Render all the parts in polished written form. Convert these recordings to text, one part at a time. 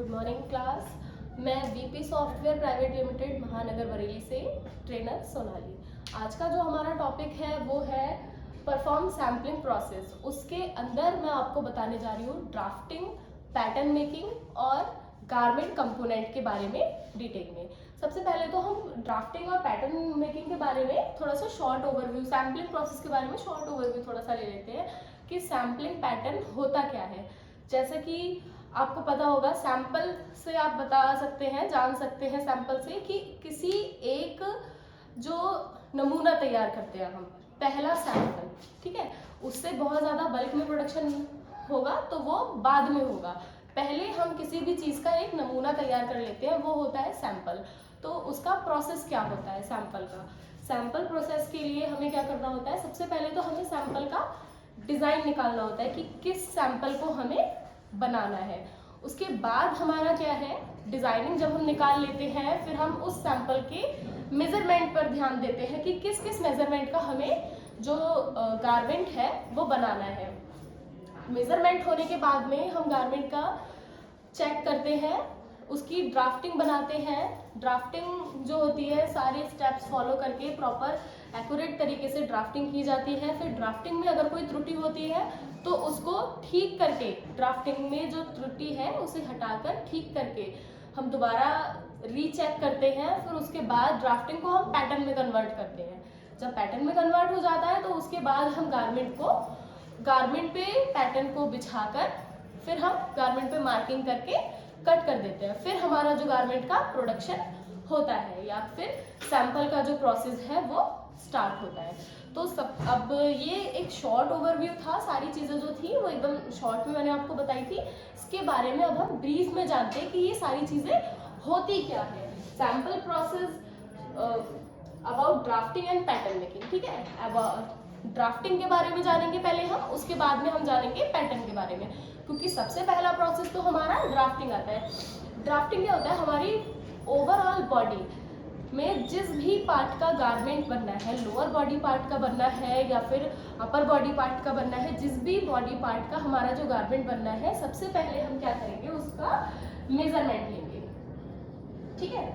Good morning class. मैं VP software private limited महानगर बरेली से ट्रेनर सोनाली। आज का जो हमारा टॉपिक है वो है परफॉर्म सैम्पलिंग प्रोसेस। उसके अंदर मैं आपको बताने जा रही हूँ ड्राफ्टिंग, पैटर्न मेकिंग और गारमेंट कंपोनेंट के बारे में डिटेल में। सबसे पहले तो हम ड्राफ्टिंग और पैटर्न मेकिंग के बारे में थोड़ा सा शॉर्ट ओवरव्यू, सैम्पलिंग प्रोसेस के बारे में शॉर्ट ओवरव्यू थोड़ा सा ले लेते हैं कि सैम्पलिंग पैटर्न होता क्या है। जैसे कि आपको पता होगा, सैंपल से आप बता सकते हैं, जान सकते हैं सैंपल से कि किसी एक जो नमूना तैयार करते हैं हम, पहला सैंपल, ठीक है, उससे बहुत ज़्यादा बल्क में प्रोडक्शन होगा तो वो बाद में होगा। पहले हम किसी भी चीज़ का एक नमूना तैयार कर लेते हैं, वो होता है सैंपल। तो उसका प्रोसेस क्या होता है सैंपल का? सैंपल प्रोसेस के लिए हमें क्या करना होता है? सबसे पहले तो हमें सैंपल का डिज़ाइन निकालना होता है कि किस सैंपल को हमें बनाना है। उसके बाद हमारा क्या है, डिज़ाइनिंग जब हम निकाल लेते हैं फिर हम उस सैंपल के मेज़रमेंट पर ध्यान देते हैं कि किस किस मेज़रमेंट का हमें जो गारमेंट है वो बनाना है। मेज़रमेंट होने के बाद में हम गारमेंट का चेक करते हैं, उसकी ड्राफ्टिंग बनाते हैं। ड्राफ्टिंग जो होती है सारे स्टेप्स फॉलो करके प्रॉपर एक्यूरेट तरीके से ड्राफ्टिंग की जाती है। फिर ड्राफ्टिंग में अगर कोई त्रुटि होती है तो उसको ठीक करके, ड्राफ्टिंग में जो त्रुटि है उसे हटाकर ठीक करके हम दोबारा रीचेक करते हैं। फिर उसके बाद ड्राफ्टिंग को हम पैटर्न में कन्वर्ट करते हैं। जब पैटर्न में कन्वर्ट हो जाता है तो उसके बाद हम गारमेंट पे पैटर्न को बिछाकर फिर हम गारमेंट पे मार्किंग करके कट कर देते हैं। फिर हमारा जो गारमेंट का प्रोडक्शन होता है या फिर सैंपल का जो प्रोसेस है वो स्टार्ट होता है। तो सब, अब ये एक शॉर्ट ओवरव्यू था, सारी चीज़ें जो थी वो एकदम शॉर्ट में मैंने आपको बताई थी। इसके बारे में अब हम ब्रीफ में जानते हैं कि ये सारी चीज़ें होती क्या है। Sample process about drafting and pattern making, ठीक है। अब ड्राफ्टिंग के बारे में जानेंगे पहले हम, उसके बाद में हम जानेंगे पैटर्न के बारे में, क्योंकि सबसे पहला प्रोसेस तो हमारा ड्राफ्टिंग आता है। ड्राफ्टिंग क्या होता है? हमारी ओवरऑल बॉडी में जिस भी पार्ट का गारमेंट बनना है, लोअर बॉडी पार्ट का बनना है या फिर अपर बॉडी पार्ट का बनना है, जिस भी बॉडी पार्ट का हमारा जो गारमेंट बनना है, सबसे पहले हम क्या करेंगे, उसका मेजरमेंट लेंगे, ठीक है।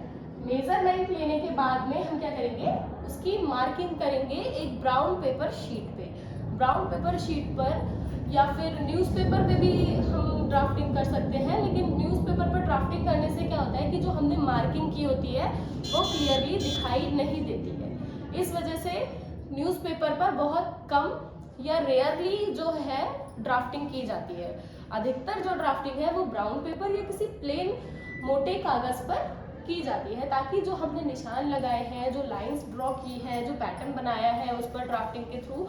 मेजरमेंट लेने के बाद में हम क्या करेंगे, उसकी मार्किंग करेंगे एक ब्राउन पेपर शीट पे। ब्राउन पेपर शीट पर या फिर न्यूज़पेपर पे भी हम ड्राफ्टिंग कर सकते हैं, लेकिन न्यूज़पेपर पर ड्राफ्टिंग करने से क्या होता है कि जो हमने मार्किंग की होती है वो क्लियरली दिखाई नहीं देती है। इस वजह से न्यूज़पेपर पर बहुत कम या रेयरली जो है ड्राफ्टिंग की जाती है। अधिकतर जो ड्राफ्टिंग है वो ब्राउन पेपर या किसी प्लेन मोटे कागज़ पर की जाती है, ताकि जो हमने निशान लगाए हैं, जो लाइंस ड्रॉ की है, जो पैटर्न बनाया है उस पर ड्राफ्टिंग के थ्रू,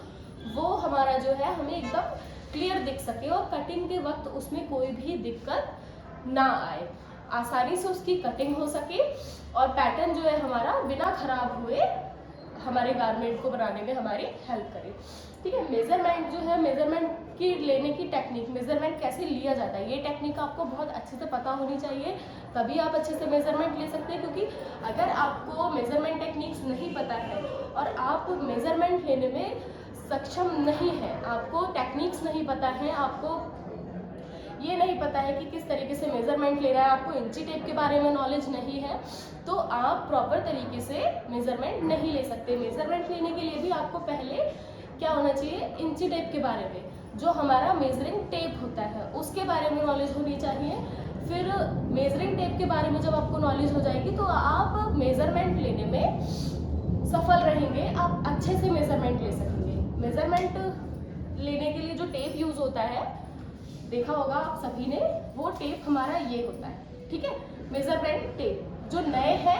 वो हमारा जो है हमें एकदम क्लियर दिख सके और कटिंग के वक्त उसमें कोई भी दिक्कत ना आए, आसानी से उसकी कटिंग हो सके और पैटर्न जो है हमारा बिना खराब हुए हमारे गारमेंट को बनाने में हमारी हेल्प करे, ठीक है। मेजरमेंट जो है, मेजरमेंट की लेने की टेक्निक, मेजरमेंट कैसे लिया जाता है, ये टेक्निक आपको बहुत अच्छे से पता होनी चाहिए, तभी आप अच्छे से मेजरमेंट ले सकते हैं। क्योंकि अगर आपको मेजरमेंट टेक्निक्स नहीं पता है और आप मेजरमेंट लेने में सक्षम नहीं है, आपको टेक्निक्स नहीं पता है, आपको ये नहीं पता है कि किस तरीके से मेजरमेंट ले रहा है, आपको इंची टेप के बारे में नॉलेज नहीं है, तो आप प्रॉपर तरीके से मेजरमेंट नहीं ले सकते। मेजरमेंट लेने के लिए भी आपको पहले क्या होना चाहिए, इंची टेप के बारे में, जो हमारा मेजरिंग टेप होता है उसके बारे में नॉलेज होनी चाहिए। फिर मेजरिंग टेप के बारे में जब आपको नॉलेज हो जाएगी तो आप मेजरमेंट लेने में सफल रहेंगे, आप अच्छे से मेजरमेंट ले सकेंगे। मेजरमेंट लेने के लिए जो टेप यूज होता है, देखा होगा आप सभी ने, वो टेप हमारा ये होता है, ठीक है, मेजरमेंट टेप। जो नए हैं,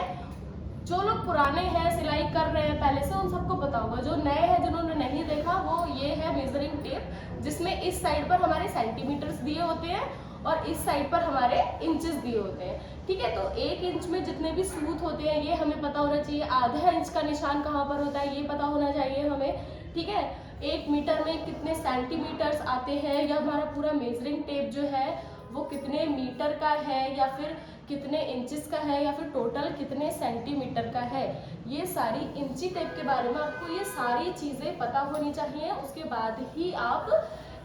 जो लोग पुराने हैं, सिलाई कर रहे हैं पहले से, उन सबको पता होगा। जो नए हैं, जिन्होंने नहीं देखा, वो ये है मेजरिंग टेप, जिसमें इस साइड पर हमारे सेंटीमीटर्स दिए होते हैं और इस साइड पर हमारे इंचेस दिए होते हैं, ठीक है। तो 1 इंच में जितने भी सूत होते हैं ये हमें पता होना चाहिए, आधा इंच का निशान कहाँ पर होता है ये पता होना चाहिए हमें, ठीक है। 1 मीटर में कितने सेंटीमीटर्स आते हैं, या हमारा पूरा मेजरिंग टेप जो है वो कितने मीटर का है या फिर कितने इंचेस का है या फिर टोटल कितने सेंटीमीटर का है, ये सारी इंची टेप के बारे में आपको ये सारी चीज़ें पता होनी चाहिए। उसके बाद ही आप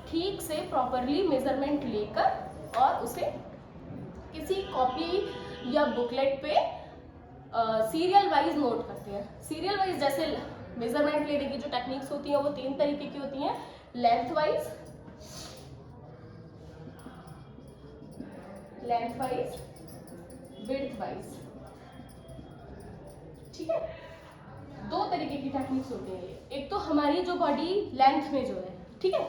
ठीक से प्रॉपरली मेजरमेंट लेकर और उसे किसी किसी कॉपी या बुकलेट पे सीरियल वाइज नोट करते हैं। सीरियल वाइज जैसे मेजरमेंट लेने की जो टेक्निक्स होती हैं वो 3 तरीके की होती हैं, लेंथ वाइज, विड्थ वाइज, ठीक है। 2 तरीके की टेक्निक्स होती हैं ये। एक तो हमारी जो बॉडी लेंथ में जो है, ठीक है,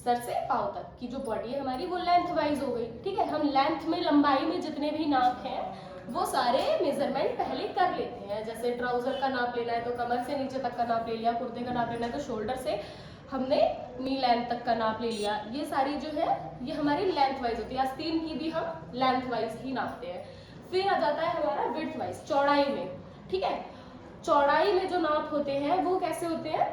सर से पाँव तक की जो बॉडी है हमारी वो लेंथ वाइज हो गई, ठीक है। हम लेंथ में, लंबाई में जितने भी नाप हैं वो सारे मेजरमेंट पहले कर लेते हैं। जैसे ट्राउजर का नाप लेना है तो कमर से नीचे तक का नाप ले लिया, कुर्ते का नाप लेना है तो शोल्डर से हमने नी लेंथ तक का नाप ले लिया। ये सारी जो है ये हमारी लेंथ वाइज होती है। आस्तीन की भी हम लेंथ वाइज ही नापते हैं। फिर आ जाता है हमारा विड्थ वाइज, चौड़ाई में, ठीक है। चौड़ाई में जो नाप होते हैं वो कैसे होते हैं,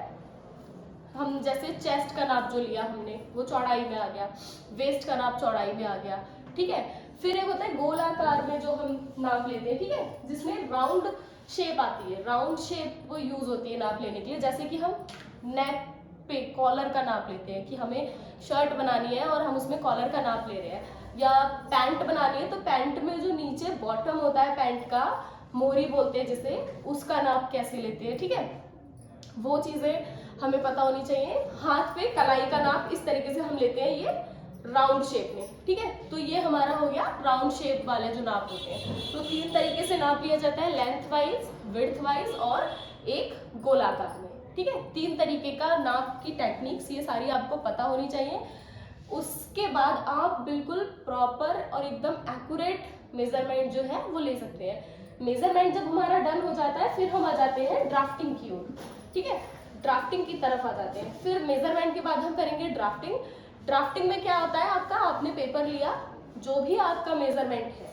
हम जैसे चेस्ट का नाप जो लिया हमने वो चौड़ाई में आ गया, वेस्ट का नाप चौड़ाई में आ गया, ठीक है। फिर एक होता है गोलाकार में जो हम नाप लेते हैं, ठीक है, जिसमें राउंड शेप आती है। राउंड शेप वो यूज होती है नाप लेने के लिए। जैसे कि हम नेक पे कॉलर का नाप लेते हैं कि हमें शर्ट बनानी है और हम उसमें कॉलर का नाप ले रहे हैं, या पैंट बनानी है तो पैंट में जो नीचे बॉटम होता है पैंट का, मोरी बोलते हैं जिसे, उसका नाप कैसे लेते हैं, ठीक है। वो चीजें हमें पता होनी चाहिए। हाथ पे कलाई का नाप इस तरीके से हम लेते हैं, ये राउंड शेप में, ठीक है। तो ये हमारा हो गया राउंड शेप वाले जो नाप होते हैं। तो 3 तरीके से नाप लिया जाता है, लेंथ वाइज, विड्थ वाइज और एक गोलाकार में, ठीक है। 3 तरीके का नाप की टेक्निक्स ये सारी आपको पता होनी चाहिए। उसके बाद आप बिल्कुल प्रॉपर और एकदम एक्यूरेट मेजरमेंट जो है वो ले सकते हैं। मेजरमेंट जब हमारा डन हो जाता है फिर हम आ जाते हैं ड्राफ्टिंग की ओर, ठीक है। ड्राफ्टिंग की तरफ आ जाते हैं। फिर मेजरमेंट के बाद हम करेंगे ड्राफ्टिंग। ड्राफ्टिंग में क्या होता है, आपका आपने पेपर लिया, जो भी आपका मेजरमेंट है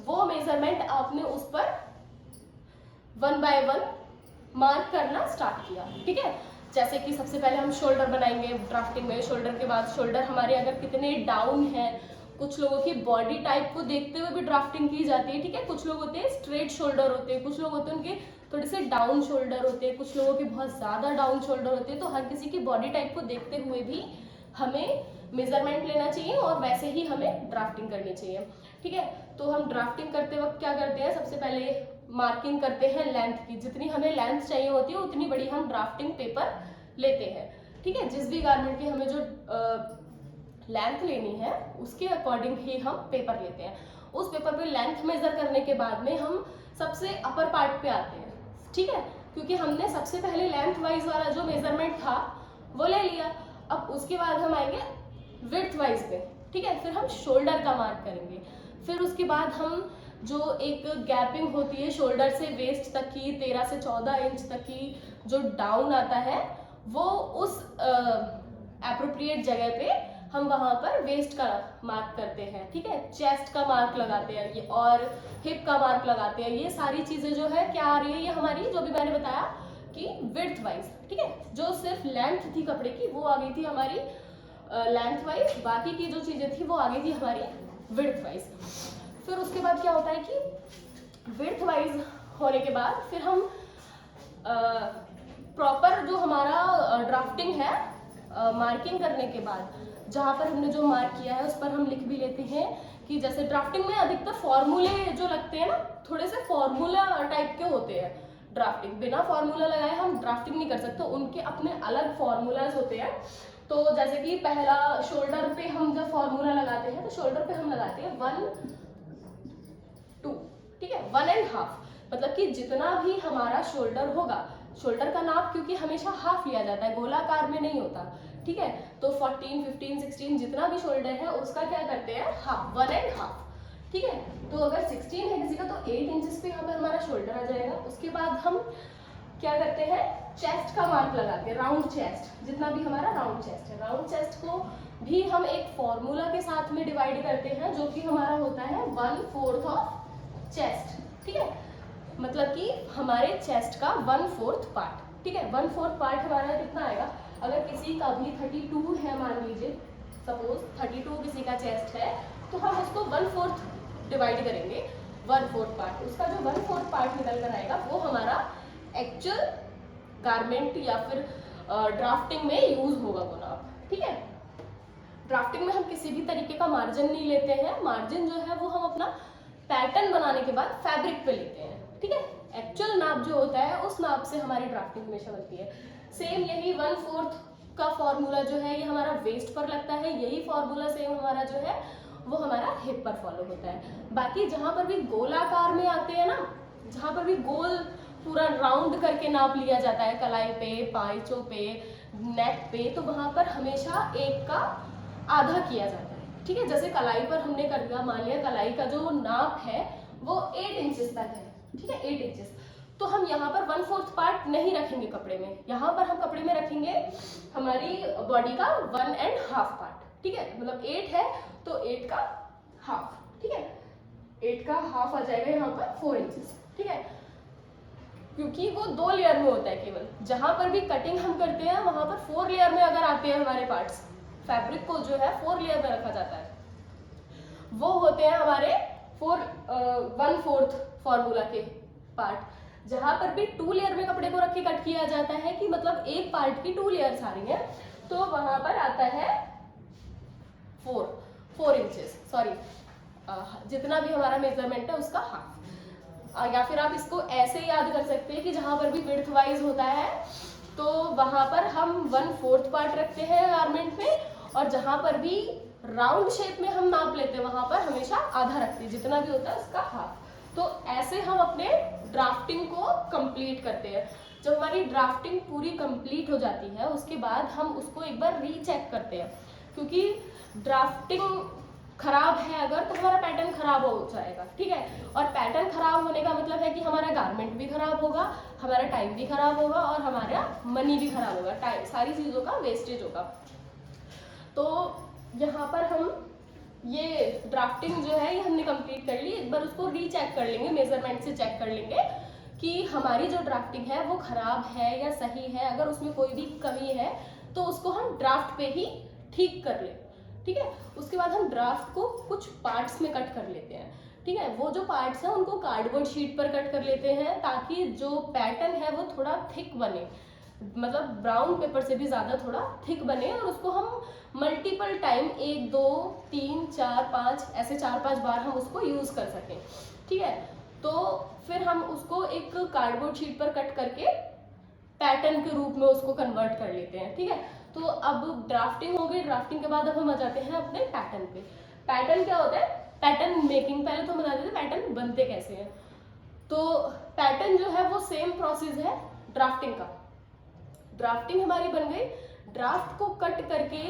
वो मेजरमेंट आपने उस पर 1 बाय 1 मार्क करना स्टार्ट किया, ठीक है। जैसे कि सबसे पहले हम शोल्डर बनाएंगे ड्राफ्टिंग में। शोल्डर के बाद शोल्डर हमारे अगर कितने डाउन है, कुछ लोगों की बॉडी टाइप को देखते हुए भी ड्राफ्टिंग की जाती है, ठीक है। कुछ लोग होते हैं स्ट्रेट शोल्डर होते हैं, कुछ लोग होते हैं उनके थोड़े से डाउन शोल्डर होते हैं, कुछ लोगों के बहुत ज़्यादा डाउन शोल्डर होते हैं। तो हर किसी की बॉडी टाइप को देखते हुए भी हमें मेजरमेंट लेना चाहिए और वैसे ही हमें ड्राफ्टिंग करनी चाहिए, ठीक है। तो हम ड्राफ्टिंग करते वक्त क्या करते हैं, सबसे पहले मार्किंग करते हैं लेंथ की। जितनी हमें लेंथ चाहिए होती है उतनी बड़ी हम ड्राफ्टिंग पेपर लेते हैं, ठीक है। जिस भी गारमेंट की हमें जो लेंथ लेनी है उसके अकॉर्डिंग ही हम पेपर लेते हैं। उस पेपर पे लेंथ मेजर करने के बाद में हम सबसे अपर पार्ट पे आते हैं, ठीक है, क्योंकि हमने सबसे पहले लेंथ वाइज वाला जो मेजरमेंट था वो ले लिया। अब उसके बाद हम आएंगे विड्थ वाइज पे, ठीक है। फिर हम शोल्डर का मार्क करेंगे। फिर उसके बाद हम जो एक गैपिंग होती है शोल्डर से वेस्ट तक की 13 से 14 इंच तक की जो डाउन आता है, वो उस एप्रोप्रिएट जगह पे हम वहां पर वेस्ट का मार्क करते हैं, ठीक है। चेस्ट का मार्क लगाते हैं ये, और हिप का मार्क लगाते हैं। ये सारी चीजें जो है क्या आ रही है, ये हमारी जो भी मैंने बताया कि विड्थ वाइज, ठीक है। जो सिर्फ लेंथ थी कपड़े की वो आ गई थी हमारी लेंथ वाइज, बाकी की जो चीजें थी वो आ गई थी हमारी विड्थ वाइज। फिर उसके बाद क्या होता है कि विड्थ वाइज होने के बाद फिर हम प्रॉपर जो हमारा ड्राफ्टिंग है, मार्किंग करने के बाद जहाँ पर हमने जो मार्क किया है उस पर हम लिख भी लेते हैं कि जैसे ड्राफ्टिंग में अधिकतर फॉर्मूले जो लगते हैं ना, थोड़े से फॉर्मूला टाइप के होते हैं। ड्राफ्टिंग बिना फॉर्मूला लगाए हम ड्राफ्टिंग नहीं कर सकते, उनके अपने अलग फॉर्मूलाज होते हैं। तो जैसे कि पहला शोल्डर पे हम जब फॉर्मूला लगाते हैं तो शोल्डर पे हम लगाते हैं 1 2, ठीक है, 1.5, मतलब कि जितना भी हमारा शोल्डर होगा, शोल्डर का नाप क्योंकि हमेशा हाफ लिया जाता है, गोलाकार में नहीं होता, ठीक है। तो 14, 15, 16 जितना भी शोल्डर है उसका क्या करते हैं, हाफ, 1.5, ठीक है। तो अगर 16 है किसी का तो 8 इंचेस पे यहाँ पर हमारा शोल्डर आ जाएगा। उसके बाद हम क्या करते हैं, चेस्ट का मार्क लगाते हैं, राउंड चेस्ट, जितना भी हमारा राउंड चेस्ट है, राउंड चेस्ट को भी हम एक फॉर्मूला के साथ में डिवाइड करते हैं जो कि हमारा होता है 1/4 ऑफ चेस्ट, ठीक है। मतलब कि हमारे चेस्ट का 1/4 पार्ट, ठीक है। 1/4 पार्ट हमारा कितना आएगा, अगर किसी का भी 32 है, मान लीजिए सपोज 32 किसी का चेस्ट है, तो हम उसको 1/4 डिवाइड करेंगे, 1/4 पार्ट। उसका जो 1/4 पार्ट निकल कर आएगा वो हमारा एक्चुअल गारमेंट या फिर ड्राफ्टिंग में यूज होगा वो नाप, ठीक है। ड्राफ्टिंग में हम किसी भी तरीके का मार्जिन नहीं लेते हैं। मार्जिन जो है वो हम अपना पैटर्न बनाने के बाद फैब्रिक पे लेते हैं, ठीक है। एक्चुअल नाप जो होता है उस नाप से हमारी ड्राफ्टिंग हमेशा बनती है। सेम यही 1/4 का फॉर्मूला जो है ये हमारा वेस्ट पर लगता है, यही फॉर्मूला सेम हमारा जो है वो हमारा हिप पर फॉलो होता है। बाकी जहाँ पर भी गोलाकार में आते हैं ना, जहाँ पर भी गोल पूरा राउंड करके नाप लिया जाता है कलाई पे, पाइचों पे, नेक पे, तो वहाँ पर हमेशा 1 का आधा किया जाता है, ठीक है। जैसे कलाई पर हमने कर दिया, मान लिया कलाई का जो नाप है वो 8 इंचेस तक है, ठीक है, 8 इंचेस, तो हम यहाँ पर 1/4 पार्ट नहीं रखेंगे कपड़े में, यहाँ पर हम कपड़े में रखेंगे हमारी बॉडी का 1.5 पार्ट, ठीक है। मतलब 8 है तो 8 का हाफ, ठीक है, 8 का हाफ आ जाएगा यहाँ पर 4 इंचेस, ठीक है। क्योंकि वो 2 लेयर में होता है केवल, जहां पर भी कटिंग हम करते हैं वहां पर 4 लेयर में अगर आते हैं हमारे पार्ट्स, फैब्रिक को जो है 4 लेयर में रखा जाता है, वो होते हैं हमारे 1/4 फॉर्मूला के पार्ट। जहां पर भी 2 लेयर में कपड़े को रख के कट किया जाता है कि मतलब एक पार्ट की 2 लेयर्स आ रही है, तो वहां पर आता है 4 इंचेस, सॉरी, जितना भी हमारा मेजरमेंट है उसका हाफ। या फिर आप इसको ऐसे याद कर सकते हैं कि जहां पर भी विड्थ वाइज होता है तो वहां पर हम 1/4 पार्ट रखते हैं गारमेंट में, और जहां पर भी राउंड शेप में हम नाप लेते हैं वहां पर हमेशा आधा रखते हैं, जितना भी होता है उसका हाफ। तो ऐसे हम अपने ड्राफ्टिंग को कंप्लीट करते हैं। जब हमारी ड्राफ्टिंग पूरी कंप्लीट हो जाती है उसके बाद हम उसको एक बार रीचेक करते हैं, क्योंकि ड्राफ्टिंग खराब है अगर तो हमारा पैटर्न खराब हो जाएगा, ठीक है। और पैटर्न खराब होने का मतलब है कि हमारा गारमेंट भी खराब होगा, हमारा टाइम भी खराब होगा और हमारा मनी भी खराब होगा, टाइम, सारी चीज़ों का वेस्टेज होगा। तो यहाँ पर हम ये ड्राफ्टिंग जो है ये हमने कंप्लीट कर ली, एक बार उसको रीचेक कर लेंगे, मेजरमेंट से चेक कर लेंगे कि हमारी जो ड्राफ्टिंग है वो खराब है या सही है। अगर उसमें कोई भी कमी है तो उसको हम ड्राफ्ट पे ही ठीक कर लें, ठीक है। उसके बाद हम ड्राफ्ट को कुछ पार्ट्स में कट कर लेते हैं, ठीक है। वो जो पार्ट्स हैं उनको कार्डबोर्ड शीट पर कट कर लेते हैं ताकि जो पैटर्न है वो थोड़ा थिक बने, मतलब ब्राउन पेपर से भी ज़्यादा थोड़ा थिक बने, और उसको हम मल्टीपल टाइम 1 2 3 4 5 ऐसे 4-5 बार हम उसको यूज़ कर सकें, ठीक है। तो फिर हम उसको एक कार्डबोर्ड शीट पर कट करके पैटर्न के रूप में उसको कन्वर्ट कर लेते हैं, ठीक है। तो अब ड्राफ्टिंग हो गई, ड्राफ्टिंग के बाद अब हम आ जाते हैं अपने पैटर्न पे। पैटर्न क्या होता है? Pattern making. पहले तो हम बता देते हैं पैटर्न बनते कैसे हैं। तो पैटर्न जो है वो सेम प्रोसेस है ड्राफ्टिंग का। ड्राफ्टिंग हमारी बन गई, ड्राफ्ट को कट करके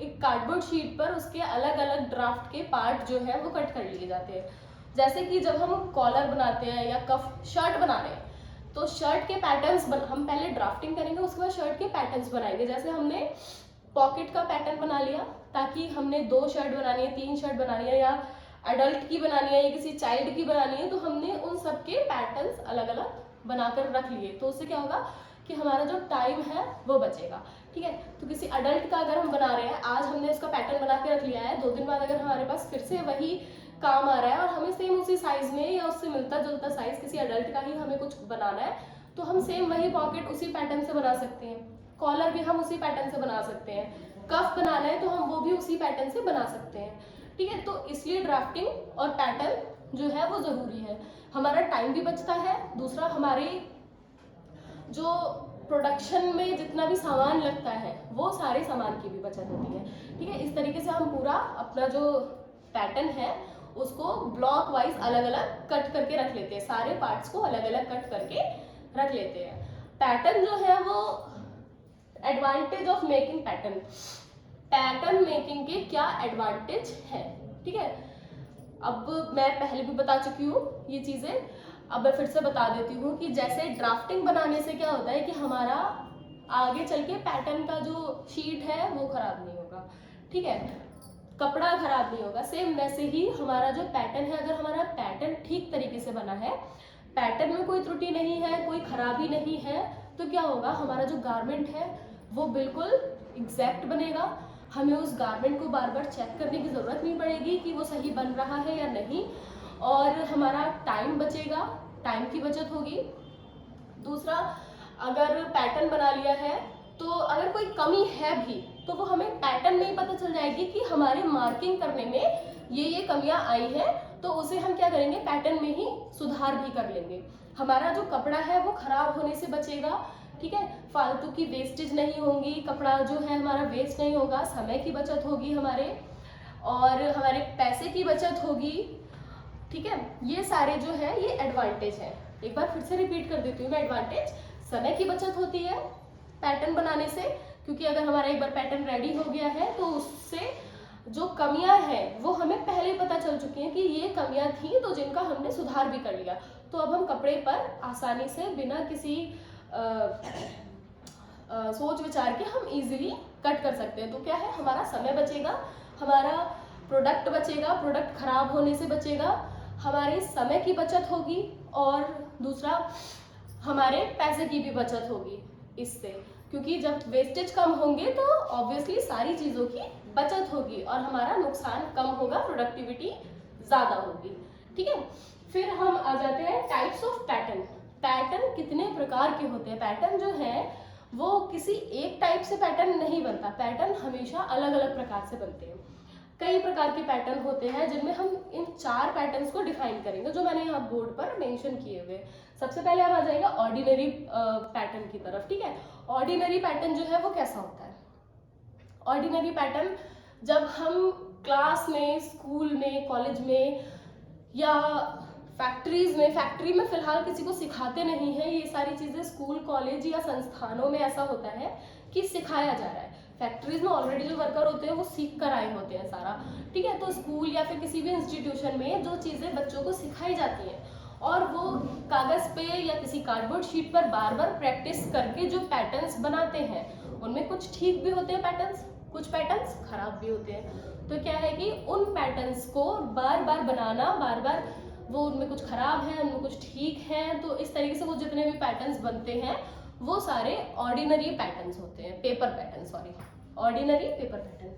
एक कार्डबोर्ड शीट पर उसके अलग अलग ड्राफ्ट के पार्ट जो है वो कट कर लिए जाते हैं। जैसे कि जब हम कॉलर बनाते हैं या कफ शर्ट बना रहे हैं तो शर्ट के पैटर्न्स हम पहले ड्राफ्टिंग करेंगे, उसके बाद शर्ट के पैटर्न्स बनाएंगे। जैसे हमने पॉकेट का पैटर्न बना लिया ताकि हमने 2 शर्ट बनानी है, 3 शर्ट बनानी है, या अडल्ट की बनानी है या किसी चाइल्ड की बनानी है, तो हमने उन सब के पैटर्न्स अलग अलग बनाकर रख लिए। तो उससे क्या होगा कि हमारा जो टाइम है वो बचेगा, ठीक है। तो किसी अडल्ट का अगर हम बना रहे हैं, आज हमने उसका पैटर्न बना के रख लिया है, 2 दिन बाद अगर हमारे पास फिर से वही काम आ रहा है और हमें सेम उसी साइज में या उससे मिलता जुलता साइज किसी अडल्ट का ही हमें कुछ बनाना है, तो हम सेम वही पॉकेट उसी पैटर्न से बना सकते हैं, कॉलर भी हम उसी पैटर्न से बना सकते हैं, कफ बनाना है तो हम वो भी उसी पैटर्न से बना सकते हैं, ठीक है। तो इसलिए ड्राफ्टिंग और पैटर्न जो है वो ज़रूरी है। हमारा टाइम भी बचता है, दूसरा हमारे जो प्रोडक्शन में जितना भी सामान लगता है वो सारे सामान की भी बचत होती है, ठीक है। इस तरीके से हम पूरा अपना जो पैटर्न है उसको ब्लॉक वाइज अलग अलग कट करके रख लेते हैं, सारे पार्ट्स को अलग अलग कट करके रख लेते हैं। पैटर्न जो है वो advantage of making pattern, pattern making के क्या एडवांटेज है, ठीक है। अब मैं पहले भी बता चुकी हूँ ये चीज़ें, अब मैं फिर से बता देती हूँ कि जैसे ड्राफ्टिंग बनाने से क्या होता है कि हमारा आगे चल के पैटर्न का जो शीट है वो खराब नहीं होगा, ठीक है, कपड़ा खराब नहीं होगा। सेम वैसे ही हमारा जो पैटर्न है, अगर हमारा पैटर्न ठीक तरीके से बना है, पैटर्न में कोई त्रुटि नहीं है, कोई खराबी नहीं है, तो क्या होगा, हमारा जो गारमेंट है वो बिल्कुल एग्जैक्ट बनेगा। हमें उस गारमेंट को बार बार चेक करने की ज़रूरत नहीं पड़ेगी कि वो सही बन रहा है या नहीं, और हमारा टाइम बचेगा, टाइम की बचत होगी। दूसरा, अगर पैटर्न बना लिया है तो अगर कोई कमी है भी तो वो हमें पैटर्न में ही पता चल जाएगी कि हमारे मार्किंग करने में ये कमियां आई है, तो उसे हम क्या करेंगे, पैटर्न में ही सुधार भी कर लेंगे। हमारा जो कपड़ा है वो खराब होने से बचेगा, ठीक है, फालतू की वेस्टेज नहीं होंगी, कपड़ा जो है हमारा वेस्ट नहीं होगा, समय की बचत होगी हमारे, और हमारे पैसे की बचत होगी, ठीक है। ये सारे जो है ये एडवांटेज है। एक बार फिर से रिपीट कर देती हूँ मैं, एडवांटेज, समय की बचत होती है पैटर्न बनाने से, क्योंकि अगर हमारा एक बार पैटर्न रेडी हो गया है तो उससे जो कमियां हैं वो हमें पहले ही पता चल चुकी हैं कि ये कमियां थी, तो जिनका हमने सुधार भी कर लिया, तो अब हम कपड़े पर आसानी से बिना किसी सोच विचार के हम इजीली कट कर सकते हैं। तो क्या है, हमारा समय बचेगा, हमारा प्रोडक्ट बचेगा, प्रोडक्ट खराब होने से बचेगा, हमारे समय की बचत होगी, और दूसरा हमारे पैसे की भी बचत होगी इससे, क्योंकि जब वेस्टेज कम होंगे तो ऑब्वियसली सारी चीज़ों की बचत होगी और हमारा नुकसान कम होगा, प्रोडक्टिविटी ज़्यादा होगी, ठीक है। फिर हम आ जाते हैं टाइप्स ऑफ पैटर्न। पैटर्न कितने प्रकार के होते हैं? पैटर्न जो है वो किसी एक टाइप से पैटर्न नहीं बनता, पैटर्न हमेशा अलग अलग प्रकार से बनते हैं। कई प्रकार के पैटर्न होते हैं जिनमें हम इन 4 पैटर्न्स को डिफाइन करेंगे जो मैंने यहाँ बोर्ड पर मेंशन किए हुए। सबसे पहले हम आ जाएगा ऑर्डिनरी पैटर्न की तरफ, ठीक है। ऑर्डिनरी पैटर्न जो है वो कैसा होता है? ऑर्डिनरी पैटर्न जब हम क्लास में, स्कूल में, कॉलेज में या फैक्ट्रीज में, फैक्ट्री में फिलहाल किसी को सिखाते नहीं है ये सारी चीज़ें, स्कूल, कॉलेज या संस्थानों में ऐसा होता है कि सिखाया जा रहा है। फैक्ट्रीज में ऑलरेडी जो वर्कर होते हैं वो सीख कर आए होते हैं सारा, ठीक है। तो स्कूल या फिर किसी भी इंस्टीट्यूशन में जो चीज़ें बच्चों को सिखाई जाती हैं और वो कागज़ पे या किसी कार्डबोर्ड शीट पर बार बार प्रैक्टिस करके जो पैटर्न्स बनाते हैं, उनमें कुछ ठीक भी होते हैं पैटर्न्स, कुछ पैटर्न्स खराब भी होते हैं। तो क्या है कि उन पैटर्न्स को बार बार बनाना, बार बार वो उनमें कुछ खराब है, उनमें कुछ ठीक है, तो इस तरीके से वो जितने भी पैटर्न्स बनते हैं वो सारे ऑर्डिनरी पैटर्न्स होते हैं, paper pattern, sorry, ordinary paper pattern.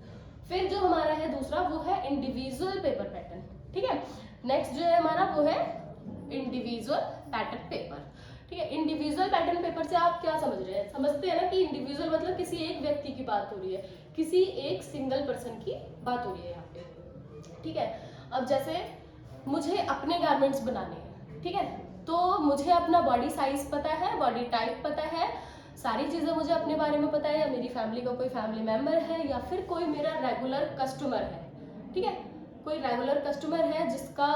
फिर जो हमारा है दूसरा वो है इंडिविजुअल पेपर पैटर्न, ठीक है। नेक्स्ट जो है हमारा वो है इंडिविजुअल पैटर्न पेपर, ठीक है। इंडिविजुअल पैटर्न पेपर से आप क्या समझ रहे हैं? समझते हैं ना कि इंडिविजुअल मतलब किसी एक व्यक्ति की बात हो रही है, किसी एक सिंगल पर्सन की बात हो रही है यहाँ पे, ठीक है। अब जैसे मुझे अपने गारमेंट्स बनाने हैं, ठीक है, तो मुझे अपना बॉडी साइज पता है, बॉडी टाइप पता है, सारी चीज़ें मुझे अपने बारे में पता है, या मेरी फैमिली का कोई फैमिली मेम्बर है, या फिर कोई मेरा रेगुलर कस्टमर है, ठीक है, कोई रेगुलर कस्टमर है जिसका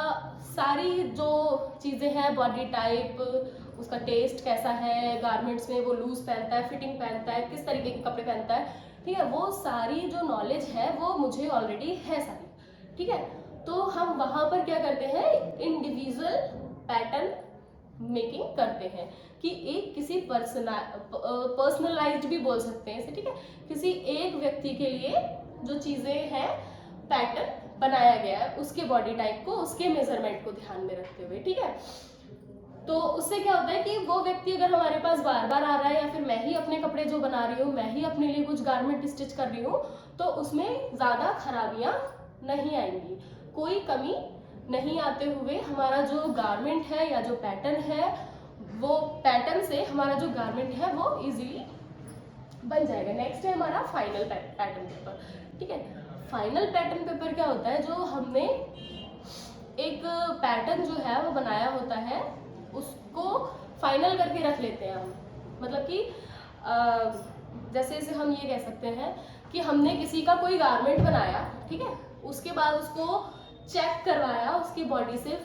सारी जो चीज़ें हैं, बॉडी टाइप, उसका टेस्ट कैसा है, गारमेंट्स में वो लूज पहनता है, फिटिंग पहनता है, किस तरीके के कपड़े पहनता है, ठीक है, वो सारी जो नॉलेज है वो मुझे ऑलरेडी है सारी, ठीक है। तो हम वहाँ पर क्या करते हैं, इंडिविजुअल पैटर्न मेकिंग करते हैं कि एक किसी पर्सनलाइज्ड भी बोल सकते हैं इसे, ठीक है, किसी एक व्यक्ति के लिए जो चीज़ें हैं पैटर्न बनाया गया है, उसके बॉडी टाइप को, उसके मेजरमेंट को ध्यान में रखते हुए, ठीक है। तो उससे क्या होता है कि वो व्यक्ति अगर हमारे पास बार बार आ रहा है, या फिर मैं ही अपने कपड़े जो बना रही हूँ, मैं ही अपने लिए कुछ गारमेंट स्टिच कर रही हूँ, तो उसमें ज़्यादा खराबियाँ नहीं आएंगी, कोई कमी नहीं आते हुए हमारा जो गारमेंट है या जो पैटर्न है, वो पैटर्न से हमारा जो गारमेंट है वो इजीली बन जाएगा। नेक्स्ट है हमारा फाइनल पैटर्न पेपर, ठीक है। फाइनल पैटर्न पेपर क्या होता है, जो हमने एक पैटर्न जो है वो बनाया होता है उसको फाइनल करके रख लेते हैं हम, मतलब कि जैसे इसे हम ये कह सकते हैं कि हमने किसी का कोई गारमेंट बनाया, ठीक है, उसके बाद उसको चेक करवाया, उसकी बॉडी से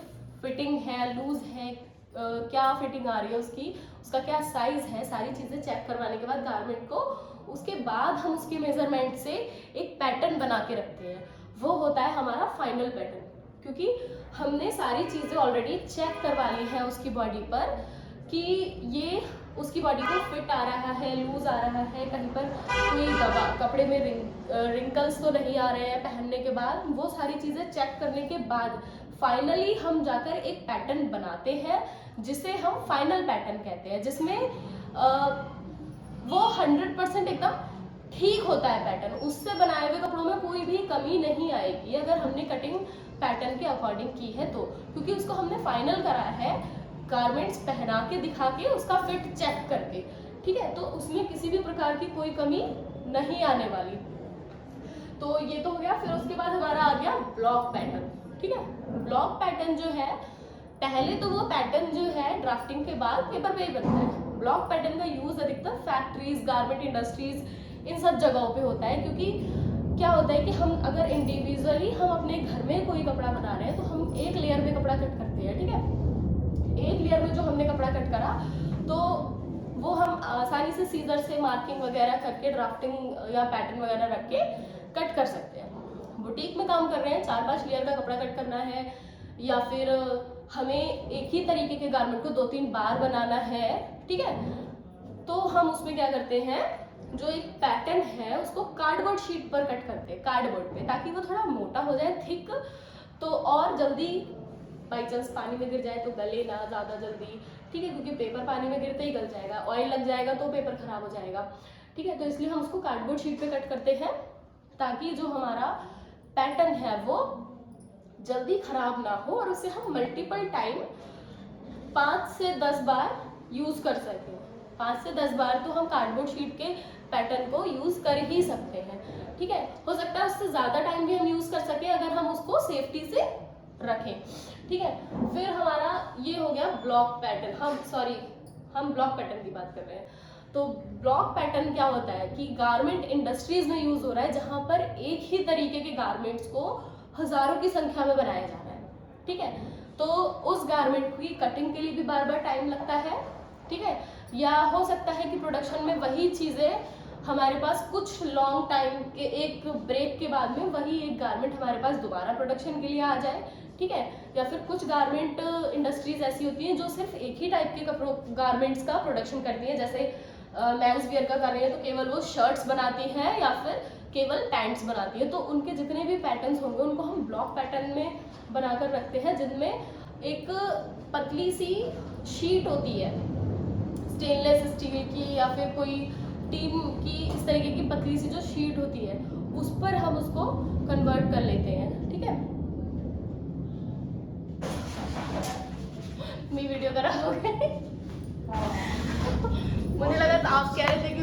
फिटिंग है, लूज है, क्या फिटिंग आ रही है उसकी, उसका क्या साइज है, सारी चीज़ें चेक करवाने के बाद गारमेंट को, उसके बाद हम उसके मेजरमेंट से एक पैटर्न बना के रखते हैं, वो होता है हमारा फाइनल पैटर्न, क्योंकि हमने सारी चीज़ें ऑलरेडी चेक करवा ली है उसकी बॉडी पर कि ये उसकी बॉडी को फिट आ रहा है, लूज आ रहा है, कहीं पर कोई दबा, कपड़े में रिंकल्स तो नहीं आ रहे हैं पहनने के बाद, वो सारी चीज़ें चेक करने के बाद फाइनली हम जाकर एक पैटर्न बनाते हैं जिसे हम फाइनल पैटर्न कहते हैं, जिसमें वो 100% एकदम ठीक होता है पैटर्न, उससे बनाए हुए कपड़ों में कोई भी कमी नहीं आएगी अगर हमने कटिंग पैटर्न के अकॉर्डिंग की है तो, क्योंकि उसको हमने फाइनल करा है गारमेंट्स पहना के, दिखा के, उसका फिट चेक करके, ठीक है, तो उसमें किसी भी प्रकार की कोई कमी नहीं आने वाली। तो ये तो हो गया। फिर उसके बाद हमारा आ गया ब्लॉक पैटर्न, ठीक है। ठीक है। ब्लॉक पैटर्न जो है, पहले तो वो पैटर्न जो है ड्राफ्टिंग के बाद पेपर पे ही बनता है। ब्लॉक पैटर्न का यूज अधिकतर फैक्ट्रीज, गारमेंट इंडस्ट्रीज, इन सब जगहों पे होता है, क्योंकि क्या होता है कि हम अगर इंडिविजुअली हम अपने घर में कोई कपड़ा बना रहे हैं तो हम एक लेयर में कपड़ा कट करते हैं, ठीक है। एक लेयर में जो हमने कपड़ा कट करा तो वो हम आसानी से सीजर से मार्किंग वगैरह करके ड्राफ्टिंग या पैटर्न वगैरह रख के कट कर सकते हैं। बुटीक में काम कर रहे हैं, 4-5 लेयर का कपड़ा कट करना है, या फिर हमें एक ही तरीके के गारमेंट को 2-3 बार बनाना है, ठीक है, तो हम उसमें क्या करते हैं, जो एक पैटर्न है उसको कार्डबोर्ड शीट पर कट करते हैं, कार्डबोर्ड पे, ताकि वो थोड़ा मोटा हो जाए, थिक, तो और जल्दी बाई चांस पानी में गिर जाए तो गले ना ज़्यादा जल्दी, ठीक है, क्योंकि पेपर पानी में गिरते ही गल जाएगा, ऑयल लग जाएगा तो पेपर खराब हो जाएगा, ठीक है। तो इसलिए हम उसको कार्डबोर्ड शीट पे कट करते हैं ताकि जो हमारा पैटर्न है वो जल्दी खराब ना हो और उसे हम मल्टीपल टाइम 5 से 10 बार यूज कर सकें। 5 से 10 बार तो हम कार्डबोर्ड शीट के पैटर्न को यूज कर ही सकते हैं, ठीक है। हो सकता है उससे ज्यादा टाइम भी हम यूज कर सके अगर हम उसको सेफ्टी से रखें, ठीक है। फिर हमारा ये हो गया ब्लॉक पैटर्न, हम ब्लॉक पैटर्न की बात कर रहे हैं। तो ब्लॉक पैटर्न क्या होता है कि गारमेंट इंडस्ट्रीज में यूज हो रहा है, जहां पर एक ही तरीके के गारमेंट्स को हजारों की संख्या में बनाया जा रहा है, ठीक है। तो उस गारमेंट की कटिंग के लिए भी बार बार टाइम लगता है, ठीक है, या हो सकता है कि प्रोडक्शन में वही चीजें हमारे पास कुछ लॉन्ग टाइम के एक ब्रेक के बाद में वही एक गारमेंट हमारे पास दोबारा प्रोडक्शन के लिए आ जाए, ठीक है। या फिर कुछ गारमेंट इंडस्ट्रीज ऐसी होती हैं जो सिर्फ एक ही टाइप के गारमेंट्स का प्रोडक्शन करती हैं, जैसे मेंस वियर का कर रही है तो केवल वो शर्ट्स बनाती हैं या फिर केवल पैंट्स बनाती है, तो उनके जितने भी पैटर्न्स होंगे उनको हम ब्लॉक पैटर्न में बनाकर रखते हैं, जिनमें एक पतली सी शीट होती है स्टेनलेस स्टील की या फिर कोई टीम की, इस तरीके की पतली सी जो शीट होती है उस पर हम उसको कन्वर्ट कर लेते हैं, ठीक है। मेरी वीडियो खराब हो गई। मुझे लगा आप कह रहे थे